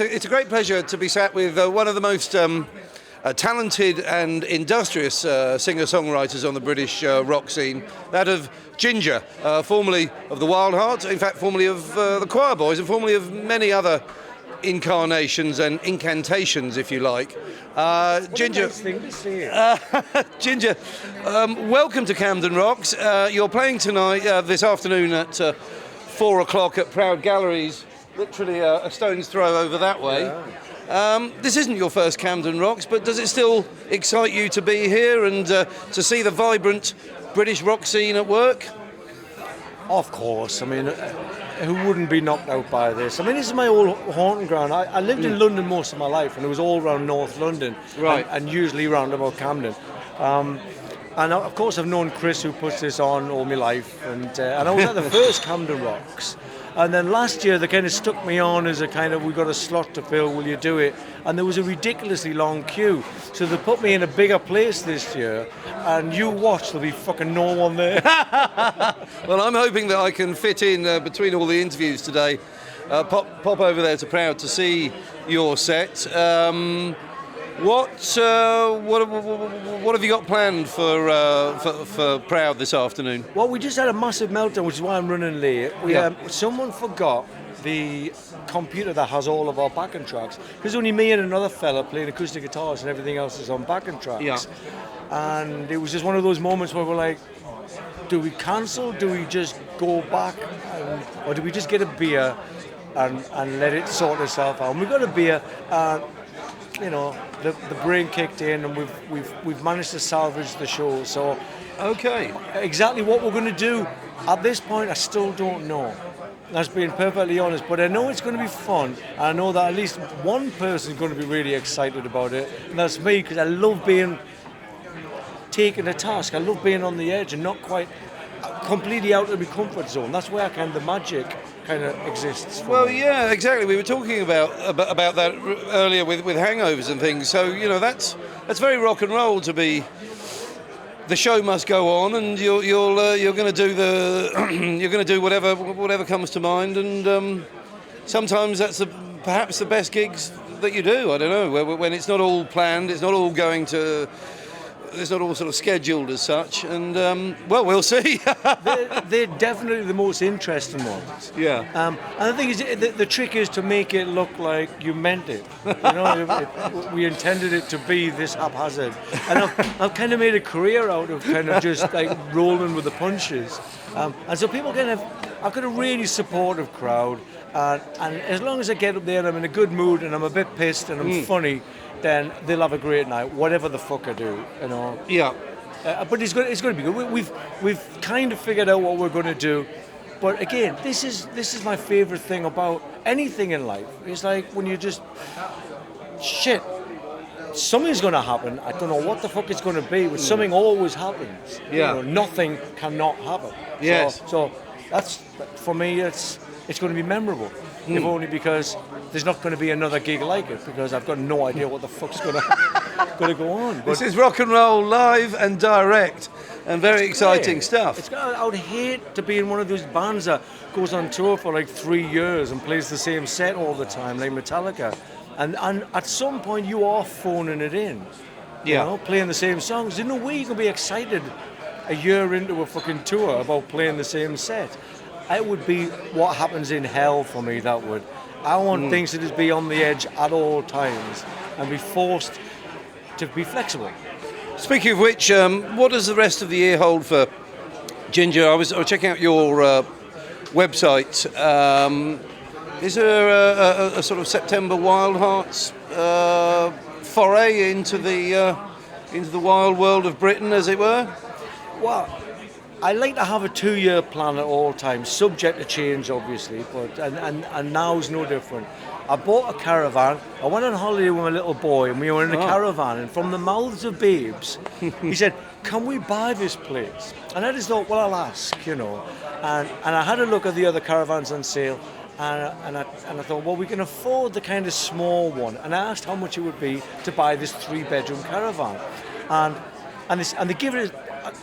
it's a great pleasure to be sat with one of the most talented and industrious singer-songwriters on the British rock scene, that of Ginger, formerly of the Wildheart, in fact formerly of the Choir Boys, and formerly of many other incarnations and incantations, if you like. Ginger, nice thing to say. Ginger, welcome to Camden Rocks. You're playing tonight, this afternoon at 4 o'clock at Proud Galleries, literally a stone's throw over that way. Yeah. This isn't your first Camden Rocks, but does it still excite you to be here and to see the vibrant British rock scene at work? Of course. I mean, who wouldn't be knocked out by this? I mean, this is my old haunting ground. I lived in London most of my life, and it was all around North London, right, and usually round about Camden. And of course, I've known Chris, who puts this on all my life, and I was at the first Camden Rocks. And then last year, they kind of stuck me on as a kind of, we've got a slot to fill, will you do it? And there was a ridiculously long queue. So they put me in a bigger place this year, and you watch, there'll be fucking no one there. Well, I'm hoping that I can fit in between all the interviews today. Pop over there to Proud to see your set. What have you got planned for Proud this afternoon? Well, we just had a massive meltdown, which is why I'm running late. Someone forgot the computer that has all of our backing tracks. There's only me and another fella playing acoustic guitars, and everything else is on backing tracks. Yeah. And it was just one of those moments where we're like, do we cancel? Do we just go back? Or do we just get a beer and let it sort itself out? And we got a beer, and you know, the brain kicked in, and we've managed to salvage the show. So, okay, exactly what we're going to do at this point, I still don't know. That's being perfectly honest, but I know it's going to be fun. And I know that at least one person is going to be really excited about it, and that's me, because I love being taken a task. I love being on the edge and not quite completely out of my comfort zone. That's where the magic kind of exists. Well, me. yeah, exactly. We were talking about that earlier with hangovers and things. So that's very rock and roll to be. The show must go on, and you're going to do you're going to do whatever comes to mind, and sometimes that's perhaps the best gigs that you do. I don't know, when it's not all planned, it's not all going to. It's not all sort of scheduled as such, and well, we'll see. they're definitely the most interesting ones. Yeah. And the thing is, the trick is to make it look like you meant it. You know, we intended it to be this haphazard. And I've kind of made a career out of kind of just like rolling with the punches. And so people I've got a really supportive crowd, and as long as I get up there and I'm in a good mood and I'm a bit pissed and I'm funny, then they'll have a great night, whatever the fuck I do, you know. Yeah. But it's going to be good. We've kind of figured out what we're going to do. But again, this is my favorite thing about anything in life. It's like when you just shit. Something's going to happen. I don't know what the fuck it's going to be, but something always happens. Yeah. You know, nothing cannot happen. Yes. So that's, for me, it's going to be memorable. If only because there's not going to be another gig like it, because I've got no idea what the fuck's going to go on. But this is rock and roll live and direct, and very exciting stuff. I would hate to be in one of those bands that goes on tour for like 3 years and plays the same set all the time, like Metallica. And at some point you are phoning it in. You know, playing the same songs. There's no way you can be excited a year into a fucking tour about playing the same set. It would be what happens in hell for me, that would. I want things to just be on the edge at all times and be forced to be flexible. Speaking of which, what does the rest of the year hold for Ginger? I was checking out your website. Is there a sort of September Wildhearts foray into the wild world of Britain, as it were? Well, I like to have a 2-year plan at all times, subject to change, obviously, but and now's no different. I bought a caravan. I went on holiday with my little boy, and we were in a caravan, and from the mouths of babes, he said, "Can we buy this place?" And I just thought, well, I'll ask, you know. And I had a look at the other caravans on sale, and I thought, well, we can afford the kind of small one. And I asked how much it would be to buy this 3-bedroom caravan, and they give it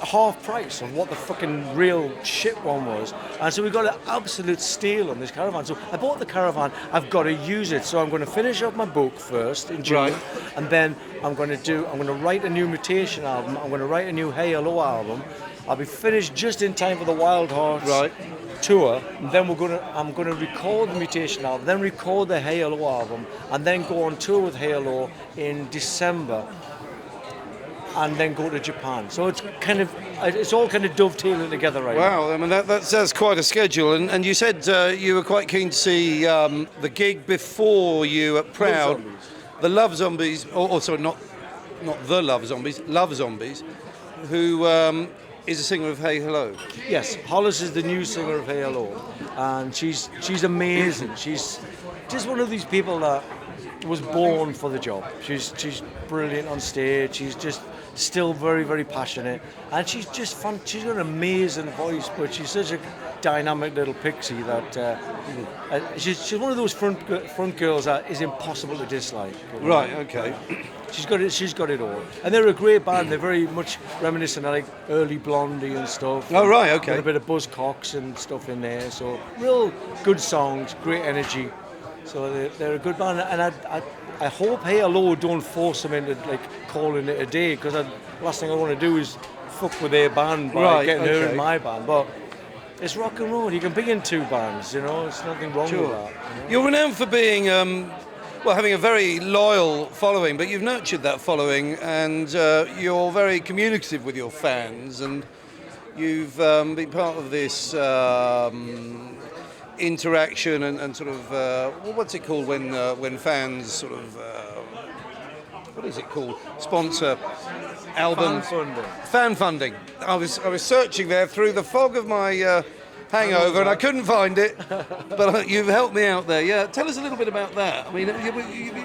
half price of what the fucking real shit one was. And so we got an absolute steal on this caravan. So I bought the caravan, I've got to use it. So I'm going to finish off my book first in June, Right. and then I'm going to write a new Mutation album, I'm going to write a new Hey Hello album. I'll be finished just in time for the Wildheart Right. tour, and then I'm gonna record the Mutation album, then record the Hey Hello album, and then go on tour with Hey Hello in December, and then go to Japan. So it's all kind of dovetailing together right now. Wow, I mean that's quite a schedule. And you said you were quite keen to see the gig before you at Proud, the Love Zombies, or sorry, not the Love Zombies, Love Zombies, who is a singer of Hey Hello. Yes, Hollis is the new singer of Hey Hello, and she's amazing. She's just one of these people that was born for the job. She's brilliant on stage. She's just still very, very passionate, and she's just fun. She's got an amazing voice, but she's such a dynamic little pixie that she's one of those front girls that is impossible to dislike. You know? Right. Okay. She's got it all, and they're a great band. They're very much reminiscent of like early Blondie and stuff. Oh right. Okay. Got a bit of Buzz Cox and stuff in there. So real good songs, great energy. So they're a good band, and I hope Hey Hello don't force them into like calling it a day, because the last thing I want to do is fuck with their band by getting her in my band. But it's rock and roll. You can be in two bands, you know. There's nothing wrong with that. You know? You're renowned for being, having a very loyal following, but you've nurtured that following, and you're very communicative with your fans, and you've been part of this interaction and sort of what's it called when fans sort of what is it called? Sponsor albums. Fan funding. I was searching there through the fog of my hangover, and I couldn't find it. But you've helped me out there. Yeah, tell us a little bit about that. I mean,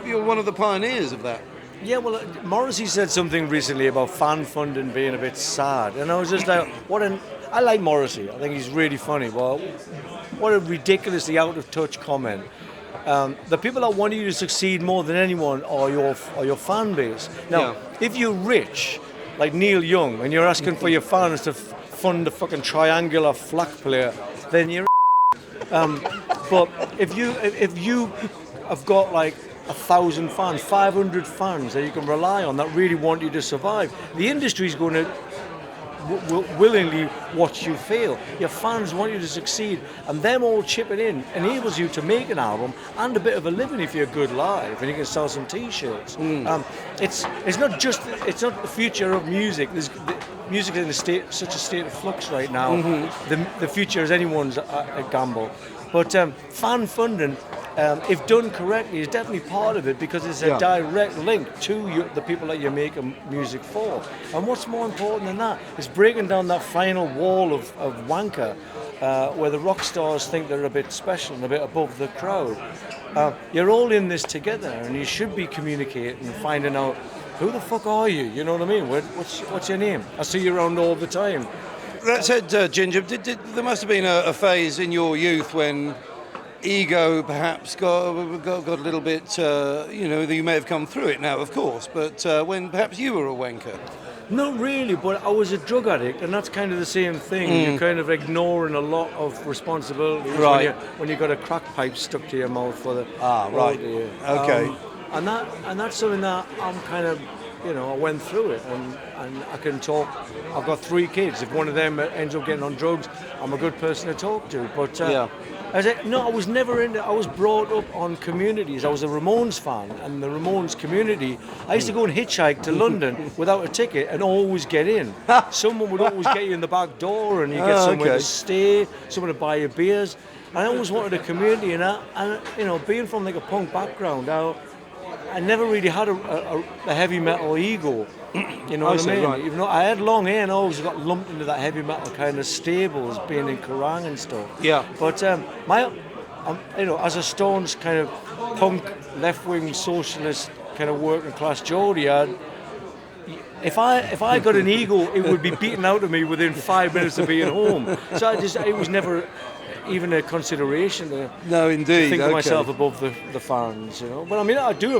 you're one of the pioneers of that. Yeah, well, Morrissey said something recently about fan funding being a bit sad, and I was just like, I like Morrissey. I think he's really funny. Well, what a ridiculously out of touch comment. The people that want you to succeed more than anyone are your fan base. Now, if you're rich, like Neil Young, and you're asking for your fans to fund a fucking triangular flak player, then you're. But if you have got like 1,000 fans, 500 fans that you can rely on that really want you to survive, the industry's going to willingly watch you fail. Your fans want you to succeed, and them all chipping in enables you to make an album and a bit of a living if you're good live, and you can sell some T-shirts. It's not the future of music. Music is in such a state of flux right now. The future is anyone's a gamble. But fan funding, if done correctly, is definitely part of it, because it's a direct link to the people that you're making music for. And what's more important than that is breaking down that final wall of wanker, where the rock stars think they're a bit special and a bit above the crowd. You're all in this together, and you should be communicating and finding out, who the fuck are you? You know what I mean? What's your name? I see you around all the time. That said, Ginger, there must have been a phase in your youth when ego perhaps got a little bit, you may have come through it now, of course, but when perhaps you were a wanker. Not really, but I was a drug addict, and that's kind of the same thing. You're kind of ignoring a lot of responsibilities when you got a crack pipe stuck to your mouth for the Okay. And that's something that I'm kind of, I went through it, and I can talk. I've got 3 kids. If one of them ends up getting on drugs, I'm a good person to talk to. But I was never into. I was brought up on communities. I was a Ramones fan, and the Ramones community. I used to go and hitchhike to London without a ticket and always get in. Someone would always get you in the back door, and you get somewhere to stay. Someone to buy you beers. And I always wanted a community, and being from like a punk background, I never really had a heavy metal ego. You know what I mean? Right. Even though I had long hair, and I always got lumped into that heavy metal kind of stables, being in Kerrang and stuff. Yeah. But as a Stones kind of punk, left-wing socialist kind of working class Geordie, if I got an ego, it would be beaten out of me within 5 minutes of being home. So it was never. even a consideration to No, indeed. think of Okay. myself above the fans, you know. But I mean, I do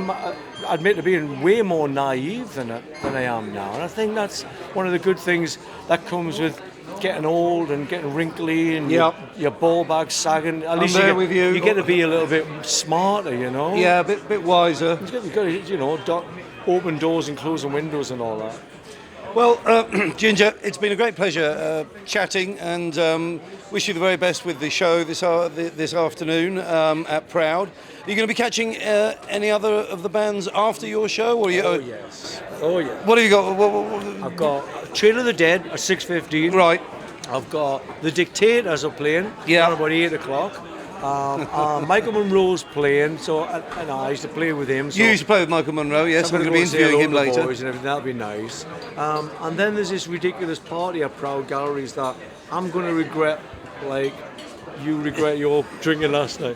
admit to being way more naive than I am now, and I think that's one of the good things that comes with getting old and getting wrinkly and Yep. your ball bag sagging. At least there with you. you get to be a little bit smarter, you know. Yeah, a bit wiser. You've got to, you know, open doors and closing windows and all that. Well, Ginger, it's been a great pleasure chatting, and wish you the very best with the show this afternoon at Proud. Are you going to be catching any other of the bands after your show? Or Oh yes. Oh yeah. What have you got? I've got Trail of the Dead at 6:15. Right. I've got The Dictators are playing. Yeah. At about 8 o'clock. Michael Monroe's playing, so and I used to play with him. So You used to play with Michael Monroe, yes. I'm going to be say hello interviewing him to the later. boys and everything. That'll be nice. And then there's this ridiculous party at Proud Galleries that I'm going to regret, like you regret your drinking last night.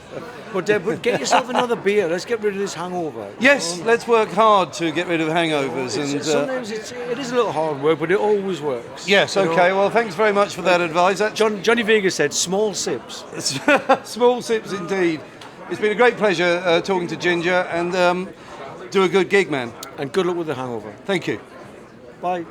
But get yourself another beer. Let's get rid of this hangover. Yes, let's work hard to get rid of hangovers. Sometimes it is a little hard work, but it always works. Yes, You know? okay. Well, thanks very much for that advice. Johnny Vegas said small sips. Small sips indeed. It's been a great pleasure talking to Ginger, and do a good gig, man. And good luck with the hangover. Thank you. Bye.